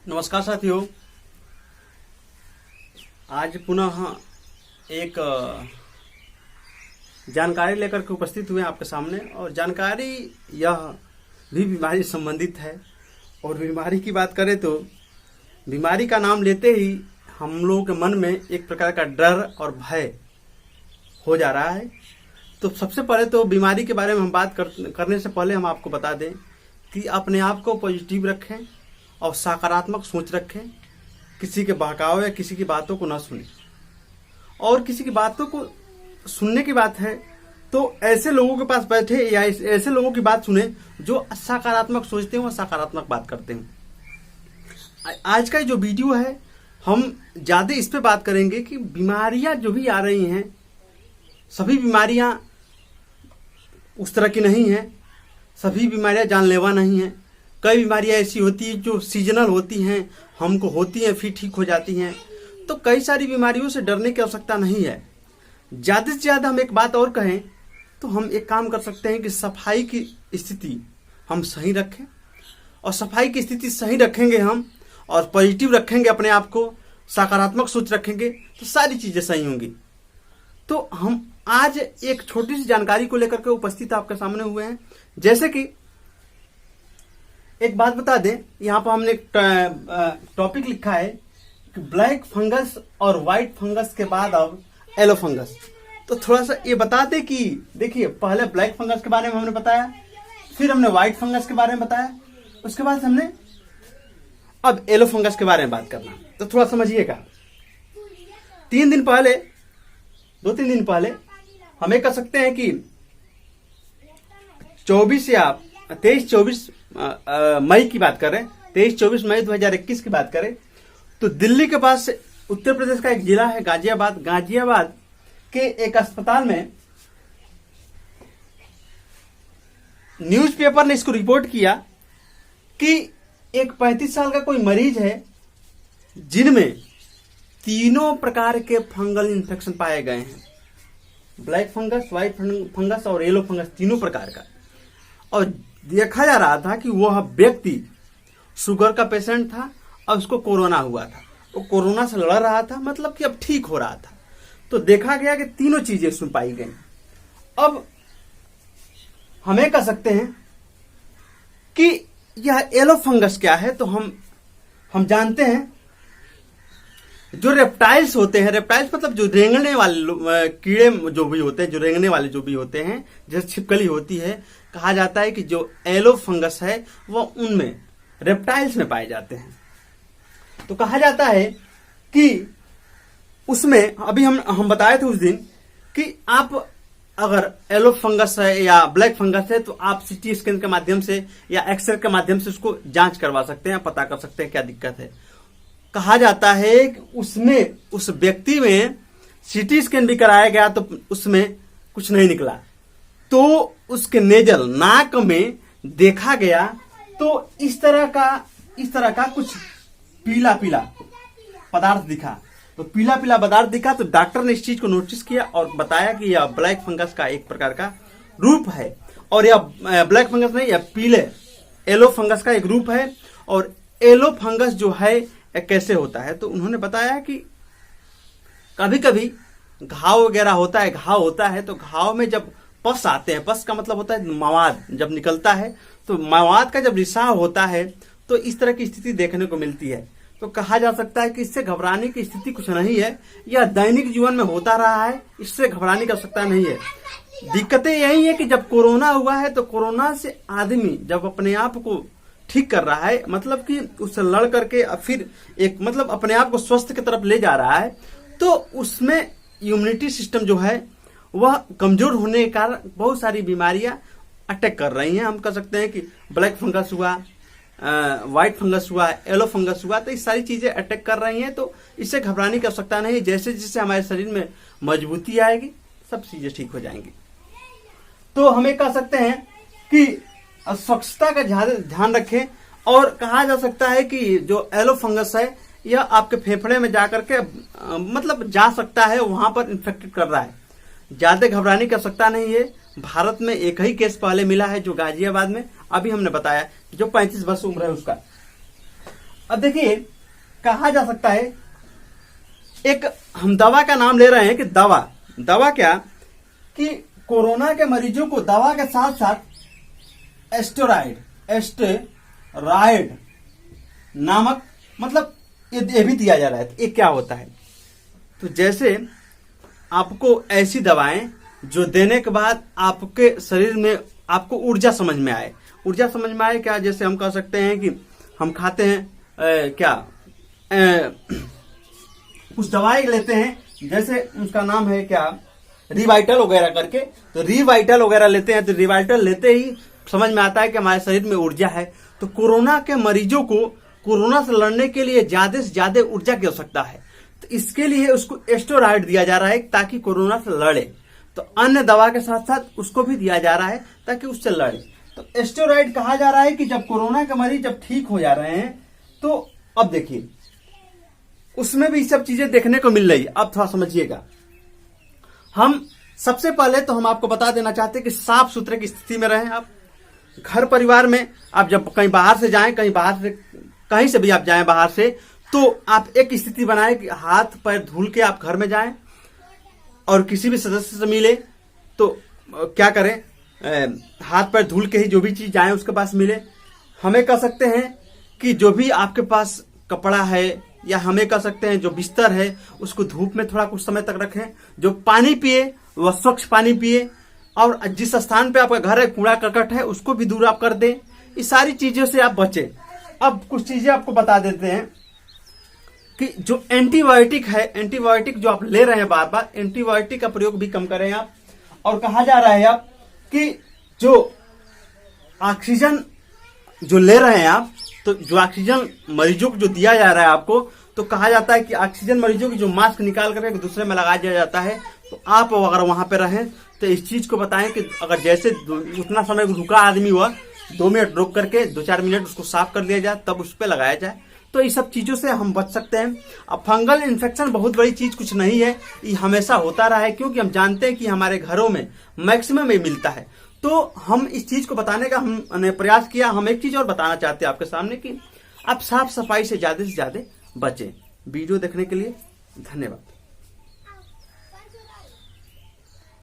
नमस्कार साथियों, आज पुनः एक जानकारी लेकर के उपस्थित हुए आपके सामने। और जानकारी यह भी बीमारी संबंधित है। और बीमारी की बात करें तो बीमारी का नाम लेते ही हम लोगों के मन में एक प्रकार का डर और भय हो जा रहा है। तो सबसे पहले तो बीमारी के बारे में हम बात करने से पहले हम आपको बता दें कि अपने आप को पॉजिटिव रखें और सकारात्मक सोच रखें। किसी के बहकाव या किसी की बातों को न सुने। और किसी की बातों को सुनने की बात है तो ऐसे लोगों के पास बैठे या ऐसे लोगों की बात सुने जो सकारात्मक सोचते हैं और सकारात्मक बात करते हैं। आज का जो वीडियो है हम ज्यादा इस पे बात करेंगे कि बीमारियां जो भी आ रही हैं, सभी बीमारियां उस तरह की नहीं हैं। सभी बीमारियां जानलेवा नहीं हैं। कई बीमारियां ऐसी होती है जो सीजनल होती हैं, हमको होती हैं फिर ठीक हो जाती हैं। तो कई सारी बीमारियों से डरने की आवश्यकता नहीं है। ज्यादा से ज्यादा हम एक बात और कहें तो हम एक काम कर सकते हैं कि सफाई की स्थिति हम सही रखें। और सफाई की स्थिति सही रखेंगे हम और पॉजिटिव रखेंगे, अपने आप को सकारात्मक सोच रखेंगे तो सारी चीजें सही होंगी। तो हम आज एक छोटी सी जानकारी को लेकर के उपस्थित आपके सामने हुए हैं। जैसे कि एक बात बता दें, यहाँ पर हमने एक टॉपिक लिखा है कि ब्लैक फंगस और व्हाइट फंगस के बाद अब येलो फंगस। तो थोड़ा सा ये बता दें कि देखिए, पहले ब्लैक फंगस के बारे में हमने बताया, फिर हमने व्हाइट फंगस के बारे में बताया, उसके बाद हमने अब येलो फंगस के बारे में बात करना। तो थोड़ा समझिएगा। 2-3 दिन पहले हम ये कह सकते हैं कि 23-24 मई की बात करें, 23-24 मई 2021 की बात करें तो दिल्ली के पास उत्तर प्रदेश का एक जिला है गाजियाबाद के एक अस्पताल में न्यूज़पेपर ने इसको रिपोर्ट किया कि एक 35 साल का कोई मरीज है जिनमें 3 प्रकार के फंगल इन्फेक्शन पाए गए हैं। ब्लैक फंगस, व्हाइट फंगस और येलो फंगस, 3 प्रकार का। और देखा जा रहा था कि वह व्यक्ति शुगर का पेशेंट था और उसको कोरोना हुआ था। वो कोरोना से लड़ रहा था, मतलब कि अब ठीक हो रहा था। तो देखा गया कि 3 चीजें उसमें पाई गई। अब हमें कह सकते हैं कि यह येलो फंगस क्या है। तो हम जानते हैं जो रेप्टाइल्स होते हैं, रेप्टाइल्स मतलब जो रेंगने वाले कीड़े जो भी होते हैं, जो रेंगने वाले जो भी होते हैं, जैसे छिपकली होती है, कहा जाता है कि जो येलो फंगस है वो उनमें रेप्टाइल्स में पाए जाते हैं। तो कहा जाता है कि उसमें अभी हम बताए थे उस दिन कि आप अगर येलो फंगस है या ब्लैक फंगस है तो आप सीटी स्कैन के माध्यम से या एक्सरे के माध्यम से उसको जांच करवा सकते हैं, पता कर सकते हैं क्या दिक्कत है। कहा जाता है कि उसमें उस व्यक्ति में सीटी स्कैन भी कराया गया तो उसमें कुछ नहीं निकला। तो उसके नेजल नाक में देखा गया तो इस तरह का कुछ पीला पदार्थ दिखा। तो पीला पदार्थ दिखा तो डॉक्टर ने इस चीज को नोटिस किया और बताया कि यह ब्लैक फंगस का एक प्रकार का रूप है। और यह ब्लैक फंगस नहीं, यह पीले येलो फंगस का एक रूप है। और येलो फंगस जो है कैसे होता है तो उन्होंने बताया कि कभी कभी घाव वगैरह होता है तो घाव में जब पस आते हैं, पस का मतलब होता है मवाद जब निकलता है, तो मवाद का जब रिसाव होता है तो इस तरह की स्थिति देखने को मिलती है। तो कहा जा सकता है कि इससे घबराने की स्थिति कुछ नहीं है, यह दैनिक जीवन में होता रहा है, इससे घबराने की आवश्यकता नहीं है। दिक्कतें यही है कि जब कोरोना हुआ है तो कोरोना से आदमी जब अपने आप को ठीक कर रहा है, मतलब कि उससे लड़ करके फिर एक मतलब अपने आप को स्वस्थ की तरफ ले जा रहा है, तो उसमें इम्यूनिटी सिस्टम जो है वह कमजोर होने के कारण बहुत सारी बीमारियां अटैक कर रही हैं। हम कह सकते हैं कि ब्लैक फंगस हुआ, व्हाइट फंगस हुआ, येलो फंगस हुआ, तो ये सारी चीजें अटैक कर रही हैं। तो इससे घबराने की आवश्यकता नहीं। जैसे जैसे हमारे शरीर में मजबूती आएगी सब चीजें ठीक हो जाएंगी। तो हमें कह सकते हैं कि स्वच्छता का ध्यान रखें। और कहा जा सकता है कि जो येलो फंगस है यह आपके फेफड़े में जाकर के मतलब जा सकता है, वहां पर इन्फेक्टेड कर रहा है। ज्यादा घबराने की आवश्यकता नहीं है। भारत में एक ही केस पहले मिला है जो गाजियाबाद में, अभी हमने बताया जो 35 वर्ष उम्र है उसका। अब देखिए, कहा जा सकता है, एक हम दवा का नाम ले रहे हैं कि दवा क्या कि कोरोना के मरीजों को दवा के साथ साथ एस्टेरॉयड नामक मतलब ये भी दिया जा रहा है। तो ये क्या होता है? तो जैसे आपको ऐसी दवाएं जो देने के बाद आपके शरीर में आपको ऊर्जा समझ में आए। ऊर्जा समझ में आए क्या? जैसे हम कह सकते हैं कि हम खाते हैं कुछ दवाई लेते हैं, जैसे उसका नाम है क्या, रिवाइटल वगैरह करके। तो रिवाइटल वगैरह लेते हैं, तो रिवाइटल लेते ही समझ में आता है कि हमारे शरीर में ऊर्जा है। तो कोरोना के मरीजों को कोरोना से लड़ने के लिए ज्यादा से ज्यादा ऊर्जा की आवश्यकता है। तो इसके लिए उसको एस्टेरॉयड दिया जा रहा है ताकि कोरोना से लड़े। तो अन्य दवा के साथ साथ उसको भी दिया जा रहा है ताकि उससे लड़े। तो एस्टेरॉयड कहा जा रहा है कि जब कोरोना के मरीज जब ठीक हो जा रहे हैं, तो अब देखिए उसमें भी सब चीजें देखने को मिल रही है। अब थोड़ा समझिएगा। हम सबसे पहले तो हम आपको बता देना चाहते हैं कि साफ सुथरे की स्थिति में रहें। आप घर परिवार में आप जब कहीं बाहर से जाएं, कहीं से भी आप जाएं बाहर से, तो आप एक स्थिति बनाएं कि हाथ पैर धुल के आप घर में जाएं और किसी भी सदस्य से मिले तो क्या करें, हाथ पैर धुल के ही जो भी चीज जाए उसके पास मिले। हमें कह सकते हैं कि जो भी आपके पास कपड़ा है या हमें कह सकते हैं जो बिस्तर है उसको धूप में थोड़ा कुछ समय तक रखें। जो पानी पिए वह स्वच्छ पानी पिए, और जिस स्थान पे आपका घर है कूड़ा करकट है उसको भी दूर आप कर दें। इस सारी चीजों से आप बचें। अब कुछ चीजें आपको बता देते हैं कि जो एंटीबायोटिक है, एंटीबायोटिक जो आप ले रहे हैं बार बार, एंटीबायोटिक का प्रयोग भी कम करें आप। और कहा जा रहा है आप कि जो ऑक्सीजन जो ले रहे हैं आप, तो जो ऑक्सीजन मरीजों को जो दिया जा रहा है आपको, तो कहा जाता है कि ऑक्सीजन मरीजों की जो मास्क निकाल करके दूसरे में लगा दिया जाता है। तो आप अगर वहां पे रहें तो इस चीज को बताएं कि अगर जैसे उतना समय रुका आदमी हुआ 2 मिनट रोक करके 2-4 मिनट उसको साफ कर लिया जाए, तब उस पर लगाया जाए। तो ये सब चीजों से हम बच सकते हैं। अब फंगल इन्फेक्शन बहुत बड़ी चीज कुछ नहीं है, ये हमेशा होता रहा है, क्योंकि हम जानते हैं कि हमारे घरों में मैक्सिमम ये मिलता है। तो हम इस चीज को बताने का हमने प्रयास किया। हम एक चीज और बताना चाहते हैं आपके सामने कि आप साफ सफाई से ज्यादा बचें। वीडियो देखने के लिए धन्यवाद।